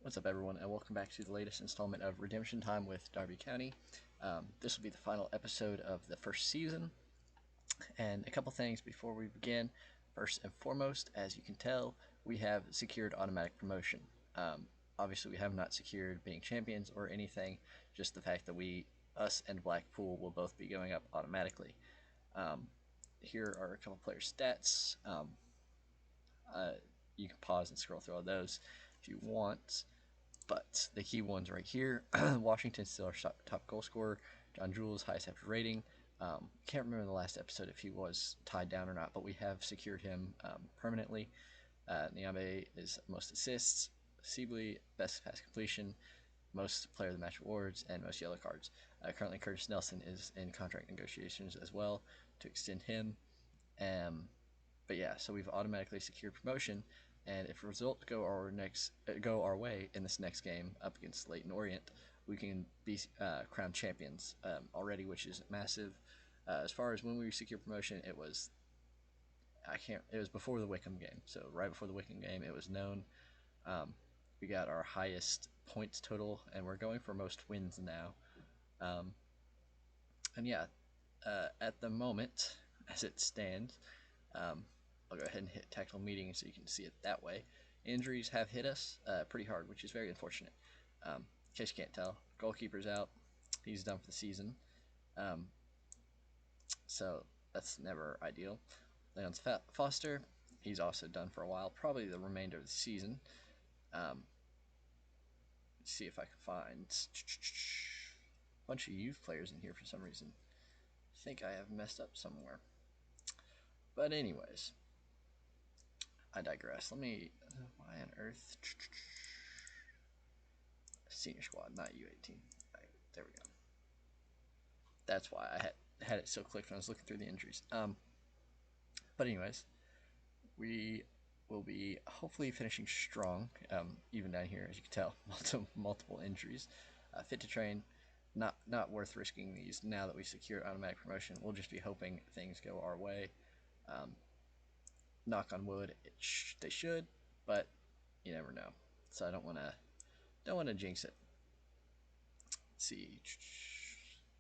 What's up, everyone, and welcome back to the latest installment of Redemption Time with Darby County. This will be the final episode of the first season, and a couple things before we begin. First and foremost, as you can tell, we have secured automatic promotion. Obviously, we have not secured being champions or anything, just the fact that us and Blackpool will both be going up automatically. Here are a couple player stats. You can pause and scroll through all those if you want. But the key ones right here: Washington's still our top goal scorer. John Jules, highest after rating. Can't remember the last episode if he was tied down or not, but we have secured him permanently. Nyambe is most assists. Sibley, best pass completion, most player of the match awards, and most yellow cards. Currently, Curtis Nelson is in contract negotiations as well to extend him. But yeah, so we've automatically secured promotion. And if results go our way in this next game up against Leyton Orient, we can be crowned champions already, which is massive. As far as when we secure promotion, it was before the Wickham game. So right before the Wickham game, it was known. We got our highest points total, and we're going for most wins now. And yeah, at the moment, as it stands, I'll go ahead and hit tactical meeting so you can see it that way. Injuries have hit us pretty hard, which is very unfortunate. In case you can't tell, goalkeeper's out. He's done for the season. So that's never ideal. Leon's Foster, he's also done for a while, probably the remainder of the season. Let's see if I can find a bunch of youth players in here for some reason. I think I have messed up somewhere. But anyways, I digress. Why on earth? Senior squad, not U18. Right, there we go. That's why I had it so clicked when I was looking through the injuries. But anyways, we will be hopefully finishing strong, even down here, as you can tell, multiple injuries. Fit to train, not worth risking these now that we secure automatic promotion. We'll just be hoping things go our way. Knock on wood, they should, but you never know. So I don't want to jinx it. Let's see,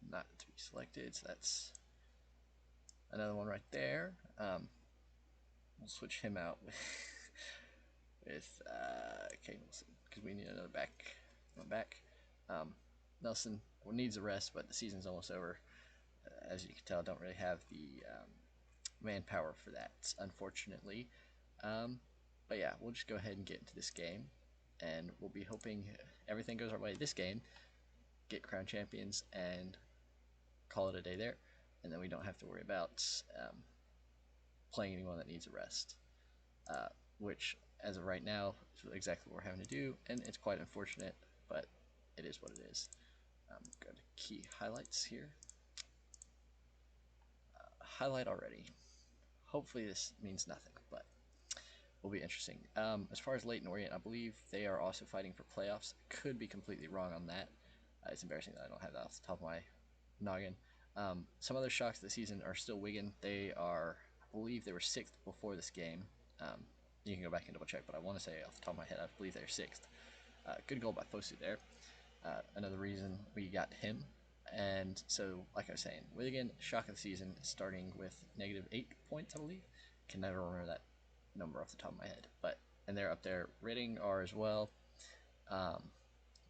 not to be selected. So that's another one right there. We'll switch him out with Kate Wilson because we need another back. Nelson needs a rest, but the season's almost over. As you can tell, I don't really have the manpower for that, unfortunately. But yeah, we'll just go ahead and get into this game, and we'll be hoping everything goes our way this game, get crowned champions, and call it a day there, and then we don't have to worry about playing anyone that needs a rest, which as of right now is exactly what we're having to do, and it's quite unfortunate, but it is what it is. Go to key highlights here. Highlight already. Hopefully this means nothing, but will be interesting. As far as Leyton Orient, I believe they are also fighting for playoffs. Could be completely wrong on that. It's embarrassing that I don't have that off the top of my noggin. Some other shocks of the season are still Wigan. They are, I believe they were 6th before this game. You can go back and double check, but I want to say off the top of my head, I believe they're 6th. Good goal by Fosu there. Another reason we got him. And so, like I was saying, Wigan, shock of the season, starting with -8 points, I believe. Can never remember that number off the top of my head. And they're up there. Reading are as well.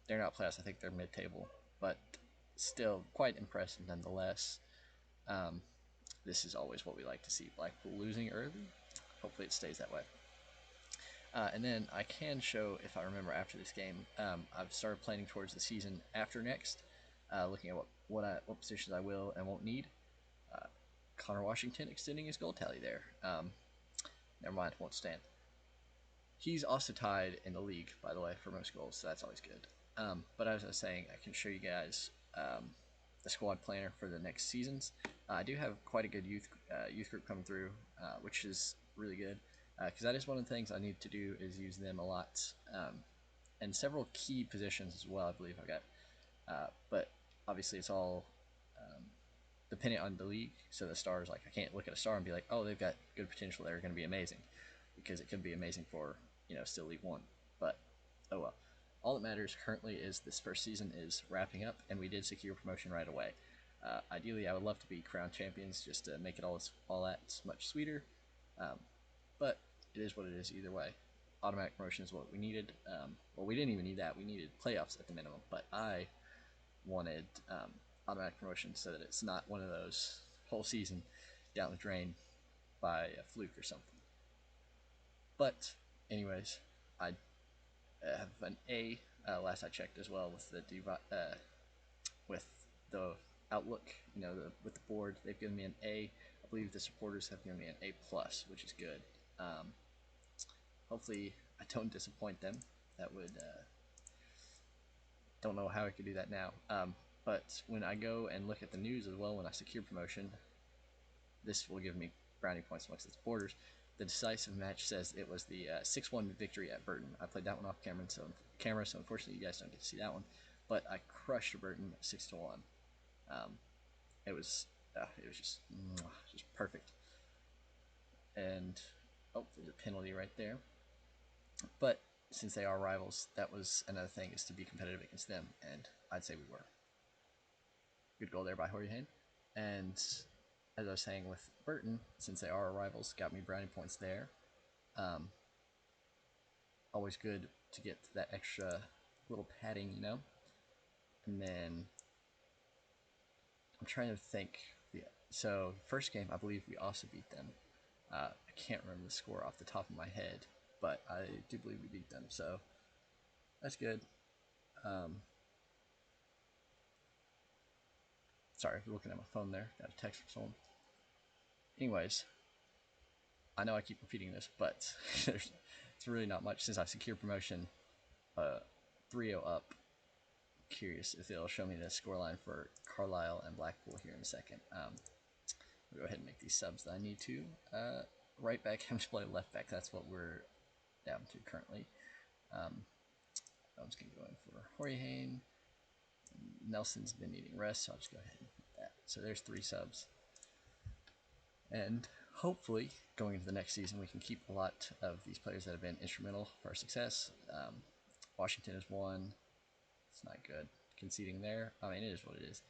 They're not playoffs. I think they're mid-table, but still quite impressive nonetheless. This is always what we like to see. Blackpool losing early. Hopefully it stays that way. And then I can show, if I remember after this game, I've started planning towards the season after next, looking at what positions I will and won't need. Connor Washington extending his goal tally there. Never mind, won't stand. He's also tied in the league, by the way, for most goals, so that's always good. But as I was saying, I can show you guys the squad planner for the next seasons. I do have quite a good youth group coming through, which is really good. Because that is one of the things I need to do, is use them a lot, and several key positions as well, I believe I've got. But obviously it's all dependent on the league. So the stars, like, I can't look at a star and be like, oh, they've got good potential, they're going to be amazing, because it could be amazing for still League One. But oh well. All that matters currently is this first season is wrapping up, and we did secure promotion right away. Ideally, I would love to be crowned champions just to make it all that much sweeter, um, but it is what it is either way. Automatic promotion is what we needed. Well, we didn't even need that. We needed playoffs at the minimum, but I wanted automatic promotion so that it's not one of those whole season down the drain by a fluke or something. But anyways, I have an A. Last I checked as well with the with the outlook. With the board, they've given me an A. I believe the supporters have given me an A plus, which is good. Hopefully, I don't disappoint them. That would don't know how I could do that now. But when I go and look at the news as well, when I secure promotion, this will give me brownie points amongst the supporters. The decisive match says it was the 6-1 victory at Burton. I played that one off camera, so unfortunately you guys don't get to see that one. But I crushed Burton 6-1. It was just perfect. And oh, there's a penalty right there. But since they are rivals, that was another thing, is to be competitive against them, and I'd say we were. Good goal there by Jorge. And as I was saying with Burton, since they are our rivals, got me brownie points there. Always good to get that extra little padding, And then I'm trying to think. So first game, I believe we also beat them. I can't remember the score off the top of my head, but I do believe we beat them. So that's good. Sorry, looking at my phone there. Got a text from someone. Anyways, I know I keep repeating this, but it's really not much since I secured promotion. 3-0 up. Curious if it'll show me the scoreline for Carlisle and Blackpool here in a second. I'll go ahead and make these subs that I need to. Right back, I'm just playing left back. That's what we're down to currently. I'm just going to go in for Jorge. Nelson's been needing rest, so I'll just go ahead and hit that. So there's 3 subs. And hopefully, going into the next season, we can keep a lot of these players that have been instrumental for our success. Washington is 1. It's not good. Conceding there. I mean, it is what it is.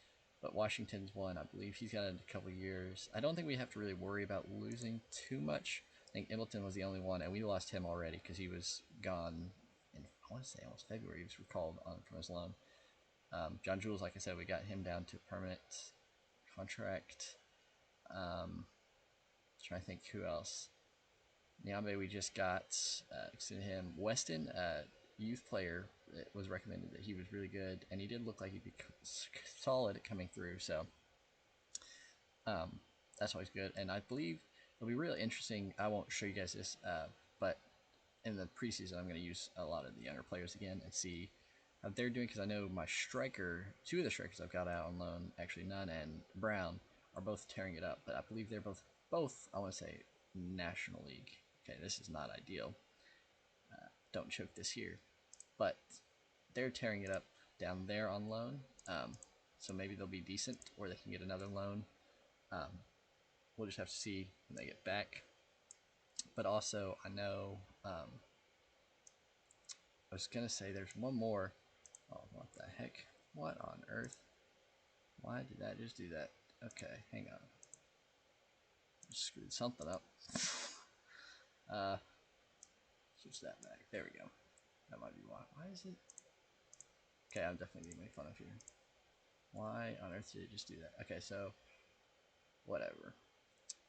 But Washington's 1. I believe he's got a couple years. I don't think we have to really worry about losing too much. I think Embleton was the only one, and we lost him already because he was gone in, I want to say, almost February. He was recalled from his loan. John Jules, like I said, we got him down to permanent contract. Trying to think who else. Nyambe, we just got extended him. Weston, youth player, it was recommended that he was really good, and he did look like he'd be solid at coming through. So that's always good. And I believe it'll be really interesting. I won't show you guys this, but in the preseason, I'm going to use a lot of the younger players again and see how they're doing, because I know my striker, 2 of the strikers I've got out on loan, actually Nunn and Brown, are both tearing it up. But I believe they're both I want to say National League. Okay, this is not ideal. Don't choke this here. But they're tearing it up down there on loan. So maybe they'll be decent, or they can get another loan. We'll just have to see when they get back. But also, I know, I was going to say there's one more. Oh, what the heck? What on earth? Why did that just do that? Okay, hang on. Just screwed something up. Switch that back. There we go. That might be why. Why is it? Okay, I'm definitely getting made fun of here. Why on earth did it just do that? Okay, so whatever.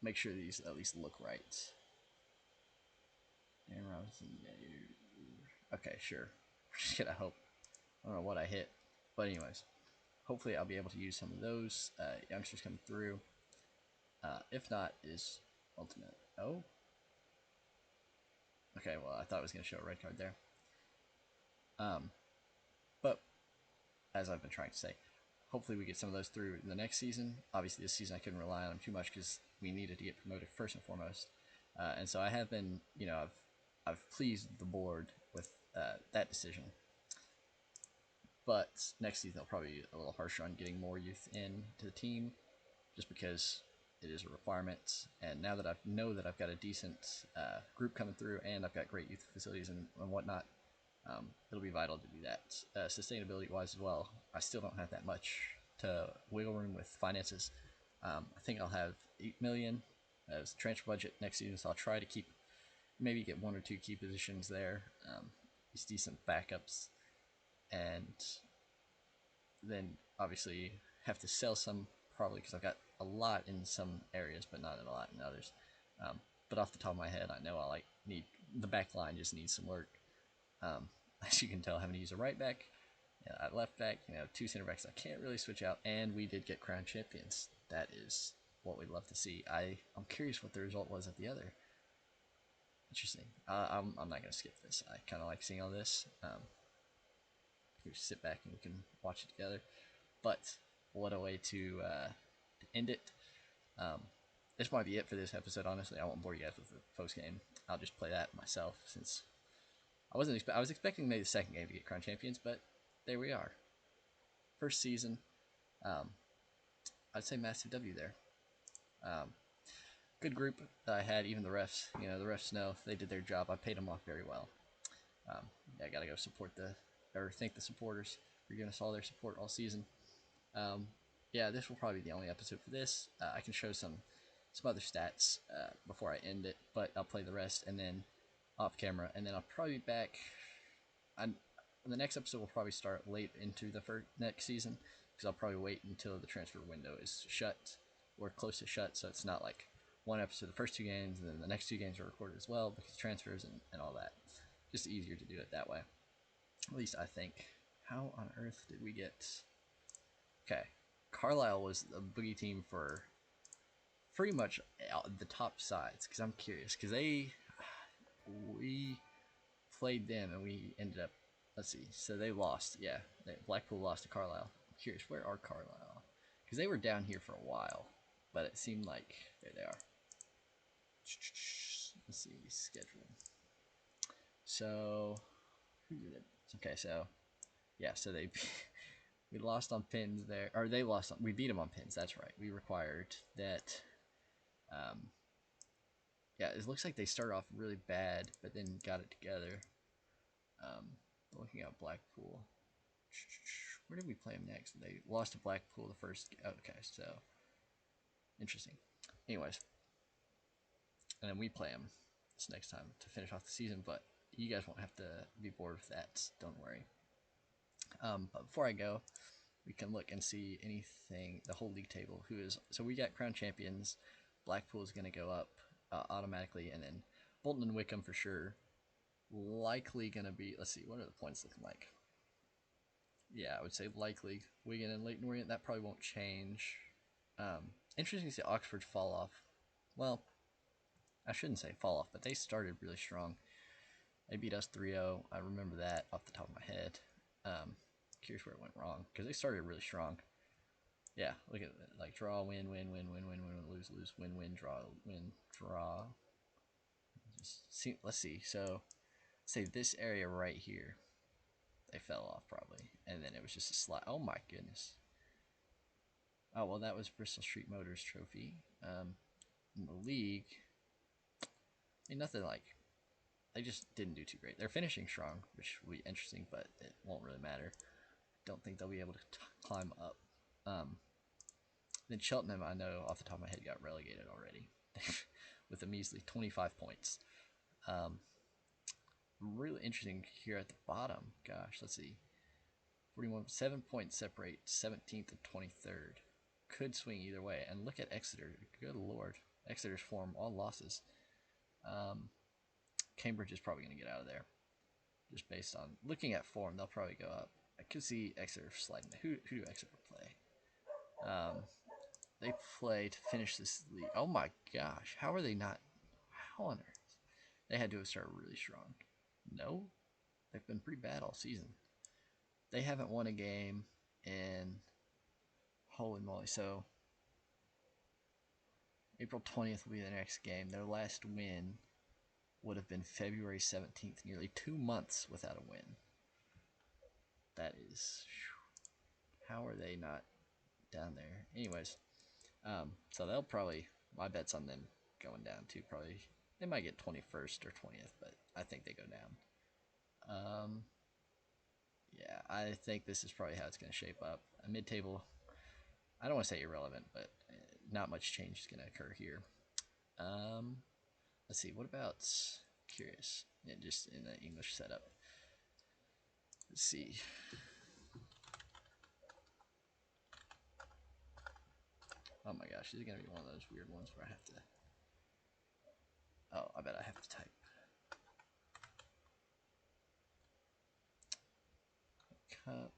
Make sure these at least look right. Aaron Robinson, yeah, okay, sure. Just gonna hope. I don't know what I hit, but anyways, hopefully I'll be able to use some of those youngsters coming through. If not, is ultimate. Oh. Okay, well, I thought it was going to show a red card there. But as I've been trying to say, hopefully we get some of those through in the next season. Obviously, this season I couldn't rely on them too much because we needed to get promoted first and foremost. And so I have been, I've pleased the board with that decision. But next season they'll probably be a little harsher on getting more youth in to the team, just because it is a requirement. And now that I know that I've got a decent group coming through, and I've got great youth facilities and whatnot, It'll be vital to do that. Sustainability wise as well, I still don't have that much to wiggle room with finances. I think I'll have 8 million as transfer budget next season, so I'll try to keep maybe get one or two key positions there, these decent backups, and then obviously have to sell some probably because I've got a lot in some areas, but not a lot in others. But off the top of my head, I know I need the back line just needs some work. As you can tell, having to use a right back, a left back, two center backs. I can't really switch out, and we did get crown champions. That is what we'd love to see. I'm curious what the result was at the other. Interesting. I'm not gonna skip this. I kind of like seeing all this. We just sit back and we can watch it together. But what a way to end it. This might be it for this episode. Honestly, I won't bore you guys with the post game. I'll just play that myself since I was expecting maybe the second game to get crown champions, but there we are. First season. I'd say massive W there. Good group that I had. Even the refs. The refs know they did their job. I paid them off very well. I gotta go thank the supporters for giving us all their support all season. This will probably be the only episode for this. I can show some other stats before I end it, but I'll play the rest and then off camera, and then I'll probably be back. The next episode will probably start late into the next season because I'll probably wait until the transfer window is shut or close to shut, so it's not like one episode the first two games and then the next two games are recorded as well because transfers and all that. Just easier to do it that way. At least I think. How on earth did we get... Okay. Carlisle was the boogie team for pretty much the top sides, because I'm curious, because we played them and we ended up, let's see, so they lost, Blackpool lost to Carlisle. I'm curious, where are Carlisle? Because they were down here for a while, but it seemed like, there they are. Let's see, schedule. So, who did it? Okay, so, so we lost on pins there, or they lost on, we beat them on pins, that's right. We required that, it looks like they started off really bad, but then got it together. Looking at Blackpool, where did we play them next? They lost to Blackpool the first, okay, so, interesting. Anyways, and then we play them this next time to finish off the season, but you guys won't have to be bored with that, don't worry. But before I go, we can look and see anything, the whole league table, so we got crown champions. Blackpool is going to go up automatically, and then Bolton and Wickham for sure. Likely going to be, let's see, what are the points looking like? Yeah, I would say likely Wigan and Leyton Orient, that probably won't change. Interesting to see Oxford fall off. Well, I shouldn't say fall off, but they started really strong. They beat us 3-0. I remember that off the top of my head. Curious where it went wrong, because they started really strong. Yeah, look at it. Like draw, win, lose, win, draw. Let's see. So, say this area right here, they fell off probably, and then it was just a slide. Oh my goodness. Oh well, that was Bristol Street Motors Trophy. In the league, nothing like. They just didn't do too great. They're finishing strong, which will be interesting, but it won't really matter. Don't think they'll be able to climb up. Then Cheltenham, I know off the top of my head, got relegated already with a measly 25 points. Really interesting here at the bottom. Gosh, let's see. 7 points separate 17th and 23rd. Could swing either way. And look at Exeter. Good lord. Exeter's form, all losses. Cambridge is probably going to get out of there. Just based on looking at form, they'll probably go up. I could see Exeter sliding. Who do Exeter play? They play to finish this league. Oh my gosh. How are they not? How on earth? They had to have started really strong. No? They've been pretty bad all season. They haven't won a game in... Holy moly. So, April 20th will be the next game. Their last win would have been February 17th. Nearly 2 months without a win. That is... How are they not down there? Anyways, so they'll probably... My bet's on them going down too. Probably... They might get 21st or 20th, but I think they go down. Um, yeah, I think this is probably how it's going to shape up. A mid-table, I don't want to say irrelevant, but not much change is going to occur here. Um, let's see, what about curious? Yeah, just in the English setup. Let's see. Oh my gosh, this is going to be one of those weird ones where I have to... Oh, I bet I have to type. Cup.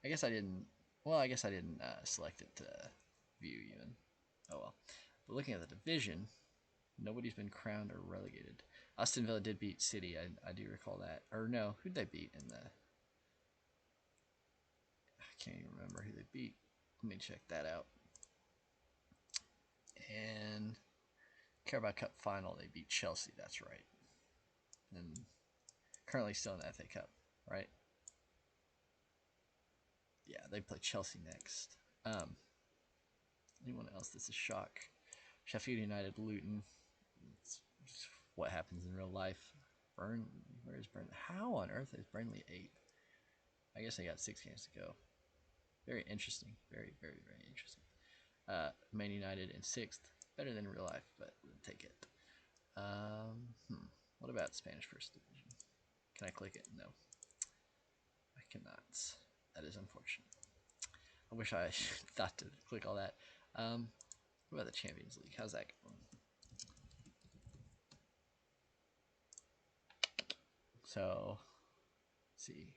I guess I didn't... Well, I guess I didn't select it to view even. Oh well. But looking at the division, nobody's been crowned or relegated. Aston Villa did beat City, I do recall that. Or no, who'd they beat in the... I can't even remember who they beat. Let me check that out. And Carabao Cup final, they beat Chelsea, that's right. And currently still in the FA Cup, right? Yeah, they play Chelsea next. Anyone else that's a shock? Sheffield United, Luton. It's what happens in real life. Where is Burnley? How on earth is Burnley 8th? I guess I got 6 games to go. Very interesting. Very, very, very interesting. Man United in 6th. Better than real life, but we'll take it. What about Spanish First Division? Can I click it? No. I cannot. That is unfortunate. I wish I thought to click all that. What about the Champions League? How's that going? So, let's see.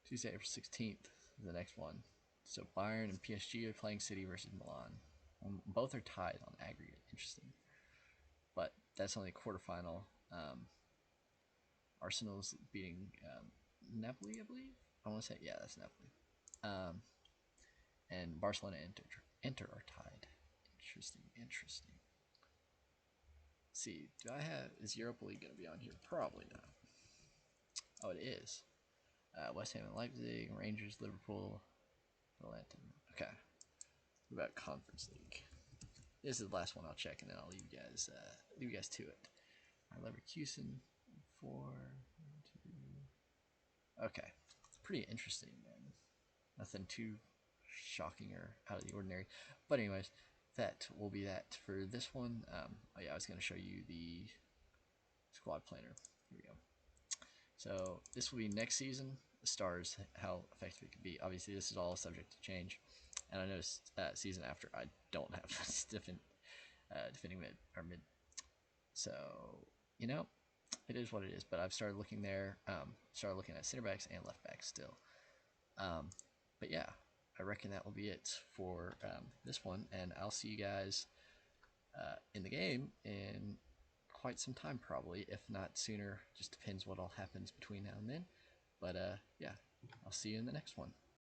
Tuesday, April 16th is the next one. So Bayern and PSG are playing City versus Milan. Both are tied on aggregate. Interesting. But that's only a quarterfinal. Arsenal's beating Napoli, I believe. I want to say, yeah, that's Napoli. And Barcelona and Inter are tied. Interesting, interesting. Let's see, is Europa League going to be on here? Probably not. Oh, it is. West Ham and Leipzig, Rangers, Liverpool, Atlanta. Okay. What about Conference League? This is the last one I'll check, and then I'll leave you guys to it. Leverkusen, 4, 2. Okay, it's pretty interesting, man. Nothing too shocking or out of the ordinary. But anyways, that will be that for this one. Oh yeah, I was going to show you the squad planner. Here we go. So this will be next season. The stars, how effective it could be. Obviously, this is all subject to change. And I noticed season after, I don't have defending mid or mid. So you know, it is what it is. But I've started looking there. Started looking at center backs and left backs still. But yeah, I reckon that will be it for this one, and I'll see you guys in the game in quite some time, probably, if not sooner. Just depends what all happens between now and then. But yeah, I'll see you in the next one.